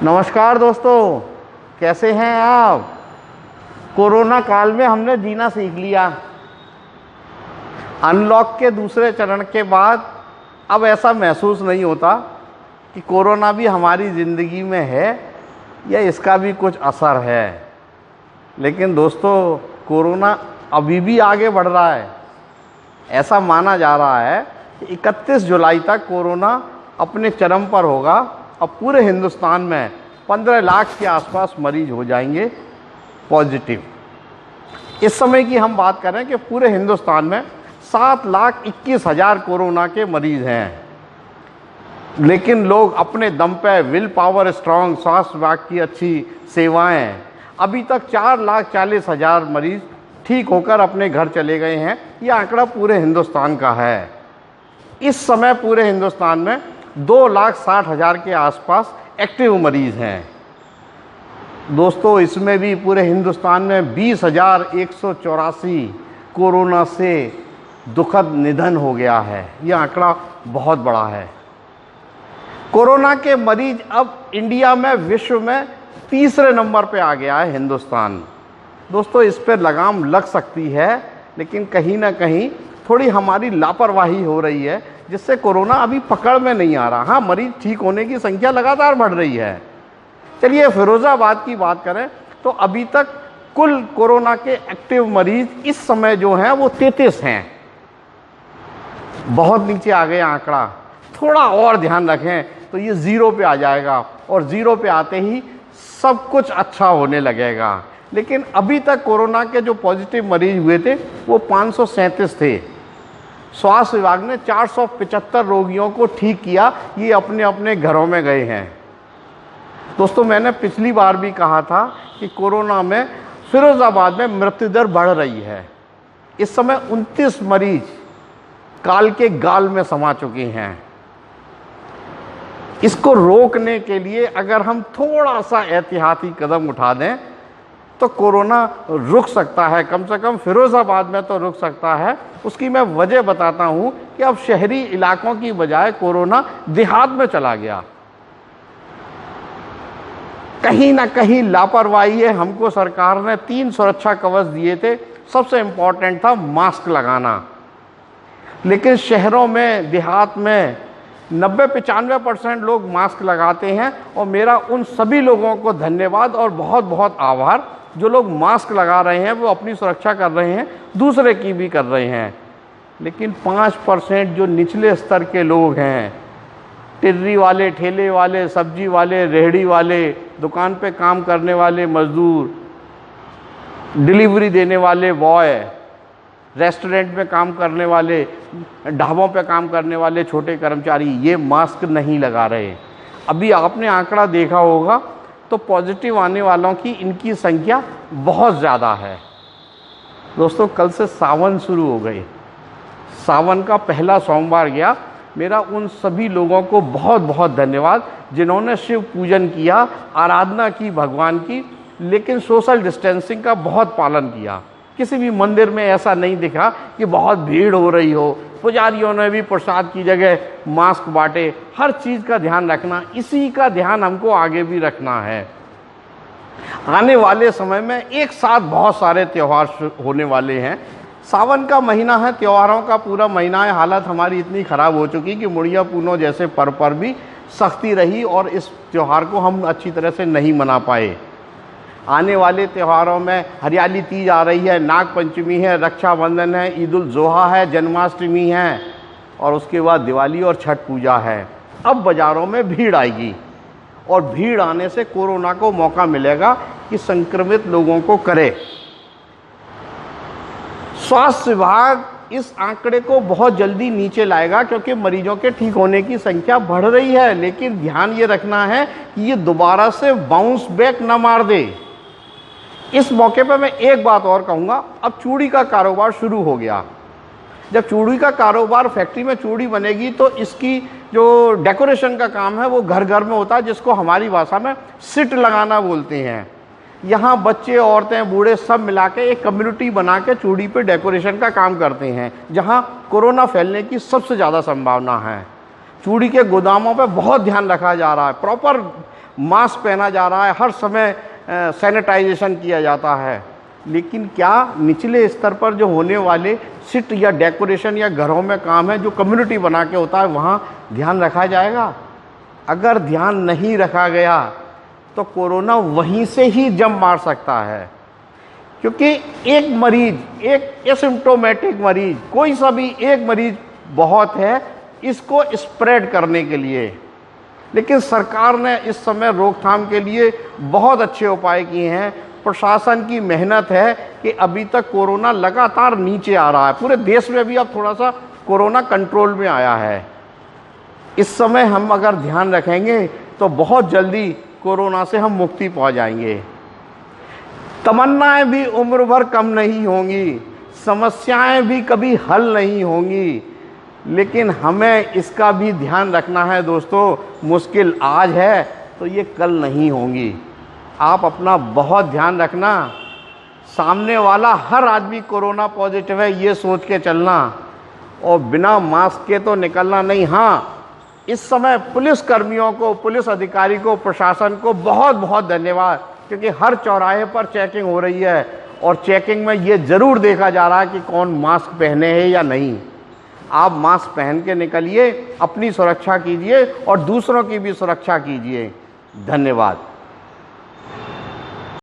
नमस्कार दोस्तों, कैसे हैं आप। कोरोना काल में हमने जीना सीख लिया। अनलॉक के दूसरे चरण के बाद अब ऐसा महसूस नहीं होता कि कोरोना भी हमारी ज़िंदगी में है या इसका भी कुछ असर है। लेकिन दोस्तों, कोरोना अभी भी आगे बढ़ रहा है। ऐसा माना जा रहा है कि 31 जुलाई तक कोरोना अपने चरम पर होगा और पूरे हिंदुस्तान में 15 लाख के आसपास मरीज हो जाएंगे पॉजिटिव। इस समय की हम बात करें कि पूरे हिंदुस्तान में 7,21,000 कोरोना के मरीज हैं। लेकिन लोग अपने दम पे विल पावर स्ट्रांग, स्वास्थ्य विभाग की अच्छी सेवाएं, अभी तक 4,40,000 मरीज ठीक होकर अपने घर चले गए हैं। यह आंकड़ा पूरे हिंदुस्तान का है। इस समय पूरे हिंदुस्तान में 2,60,000 के आसपास एक्टिव मरीज हैं। दोस्तों, इसमें भी पूरे हिंदुस्तान में 20,184 कोरोना से दुखद निधन हो गया है। यह आंकड़ा बहुत बड़ा है। कोरोना के मरीज अब इंडिया में विश्व में तीसरे नंबर पे आ गया है हिंदुस्तान। दोस्तों, इस पर लगाम लग सकती है, लेकिन कहीं ना कहीं थोड़ी हमारी लापरवाही हो रही है, जिससे कोरोना अभी पकड़ में नहीं आ रहा। हाँ, मरीज ठीक होने की संख्या लगातार बढ़ रही है। चलिए फिरोजाबाद की बात करें तो अभी तक कुल कोरोना के एक्टिव मरीज इस समय जो हैं वो 33 हैं। बहुत नीचे आ गया आंकड़ा। थोड़ा और ध्यान रखें तो ये 0 पे आ जाएगा और 0 पे आते ही सब कुछ अच्छा होने लगेगा। लेकिन अभी तक कोरोना के जो पॉजिटिव मरीज हुए थे वो 537 थे। स्वास्थ्य विभाग ने 475 रोगियों को ठीक किया। ये अपने अपने घरों में गए हैं। दोस्तों, मैंने पिछली बार भी कहा था कि कोरोना में फिरोजाबाद में मृत्यु दर बढ़ रही है। इस समय 29 मरीज काल के गाल में समा चुके हैं। इसको रोकने के लिए अगर हम थोड़ा सा एहतियाती कदम उठा दें तो कोरोना रुक सकता है। कम से कम फिरोजाबाद में तो रुक सकता है। उसकी मैं वजह बताता हूं कि अब शहरी इलाकों की बजाय कोरोना देहात में चला गया। कहीं ना कहीं लापरवाही है। हमको सरकार ने 3 सुरक्षा कवच दिए थे। सबसे इंपॉर्टेंट था मास्क लगाना। लेकिन शहरों में, देहात में 90-95% लोग मास्क लगाते हैं। और मेरा उन सभी लोगों को धन्यवाद और बहुत बहुत आभार जो लोग मास्क लगा रहे हैं, वो अपनी सुरक्षा कर रहे हैं, दूसरे की भी कर रहे हैं। लेकिन 5% जो निचले स्तर के लोग हैं, टिर्री वाले, ठेले वाले, सब्जी वाले, रेहड़ी वाले, दुकान पे काम करने वाले मजदूर, डिलीवरी देने वाले बॉय, रेस्टोरेंट में काम करने वाले, ढाबों पे काम करने वाले छोटे कर्मचारी, ये मास्क नहीं लगा रहे। अभी आपने आंकड़ा देखा होगा तो पॉजिटिव आने वालों की इनकी संख्या बहुत ज़्यादा है। दोस्तों, कल से सावन शुरू हो गई। सावन का पहला सोमवार गया। मेरा उन सभी लोगों को बहुत बहुत धन्यवाद जिन्होंने शिव पूजन किया, आराधना की भगवान की, लेकिन सोशल डिस्टेंसिंग का बहुत पालन किया। किसी भी मंदिर में ऐसा नहीं दिखा कि बहुत भीड़ हो रही हो। पुजारियों ने भी प्रसाद की जगह मास्क बांटे। हर चीज़ का ध्यान रखना, इसी का ध्यान हमको आगे भी रखना है। आने वाले समय में एक साथ बहुत सारे त्यौहार होने वाले हैं। सावन का महीना है, त्योहारों का पूरा महीना है। हालत हमारी इतनी ख़राब हो चुकी कि मुड़िया पूनो जैसे पर्व पर भी सख्ती रही और इस त्यौहार को हम अच्छी तरह से नहीं मना पाए। आने वाले त्योहारों में हरियाली तीज आ रही है, नाग पंचमी है, रक्षाबंधन है, ईद उल जोहा है, जन्माष्टमी है और उसके बाद दिवाली और छठ पूजा है। अब बाज़ारों में भीड़ आएगी और भीड़ आने से कोरोना को मौका मिलेगा कि संक्रमित लोगों को करे। स्वास्थ्य विभाग इस आंकड़े को बहुत जल्दी नीचे लाएगा क्योंकि मरीजों के ठीक होने की संख्या बढ़ रही है। लेकिन ध्यान ये रखना है कि ये दोबारा से बाउंस बैक ना मार दे। इस मौके पर मैं एक बात और कहूँगा, अब चूड़ी का कारोबार शुरू हो गया। जब चूड़ी का कारोबार, फैक्ट्री में चूड़ी बनेगी तो इसकी जो डेकोरेशन का काम है वो घर घर में होता है, जिसको हमारी भाषा में सिट लगाना बोलते हैं। यहाँ बच्चे, औरतें, बूढ़े सब मिला के एक कम्युनिटी बना के चूड़ी पे डेकोरेशन का काम करते हैं, जहाँ कोरोना फैलने की सबसे ज़्यादा संभावना है। चूड़ी के गोदामों पे बहुत ध्यान रखा जा रहा है। प्रॉपर मास्क पहना जा रहा है, हर समय सैनिटाइजेशन किया जाता है, लेकिन क्या निचले स्तर पर जो होने वाले सिट या डेकोरेशन या घरों में काम है जो कम्युनिटी बना के होता है, वहाँ ध्यान रखा जाएगा? अगर ध्यान नहीं रखा गया तो कोरोना वहीं से ही जंप मार सकता है, क्योंकि एक मरीज, एक एसिम्प्टोमेटिक मरीज, कोई सा भी एक मरीज बहुत है इसको स्प्रेड करने के लिए। लेकिन सरकार ने इस समय रोकथाम के लिए बहुत अच्छे उपाय किए हैं। प्रशासन की मेहनत है कि अभी तक कोरोना लगातार नीचे आ रहा है। पूरे देश में भी अब थोड़ा सा कोरोना कंट्रोल में आया है। इस समय हम अगर ध्यान रखेंगे तो बहुत जल्दी कोरोना से हम मुक्ति पा जाएंगे। तमन्नाएं भी उम्र भर कम नहीं होंगी, समस्याएं भी कभी हल नहीं होंगी, लेकिन हमें इसका भी ध्यान रखना है दोस्तों। मुश्किल आज है तो ये कल नहीं होंगी। आप अपना बहुत ध्यान रखना। सामने वाला हर आदमी कोरोना पॉजिटिव है ये सोच के चलना, और बिना मास्क के तो निकलना नहीं। हाँ, इस समय पुलिस कर्मियों को, पुलिस अधिकारी को, प्रशासन को बहुत बहुत धन्यवाद, क्योंकि हर चौराहे पर चेकिंग हो रही है और चेकिंग में ये ज़रूर देखा जा रहा है कि कौन मास्क पहने हैं या नहीं। आप मास्क पहन के निकलिए, अपनी सुरक्षा कीजिए और दूसरों की भी सुरक्षा कीजिए। धन्यवाद।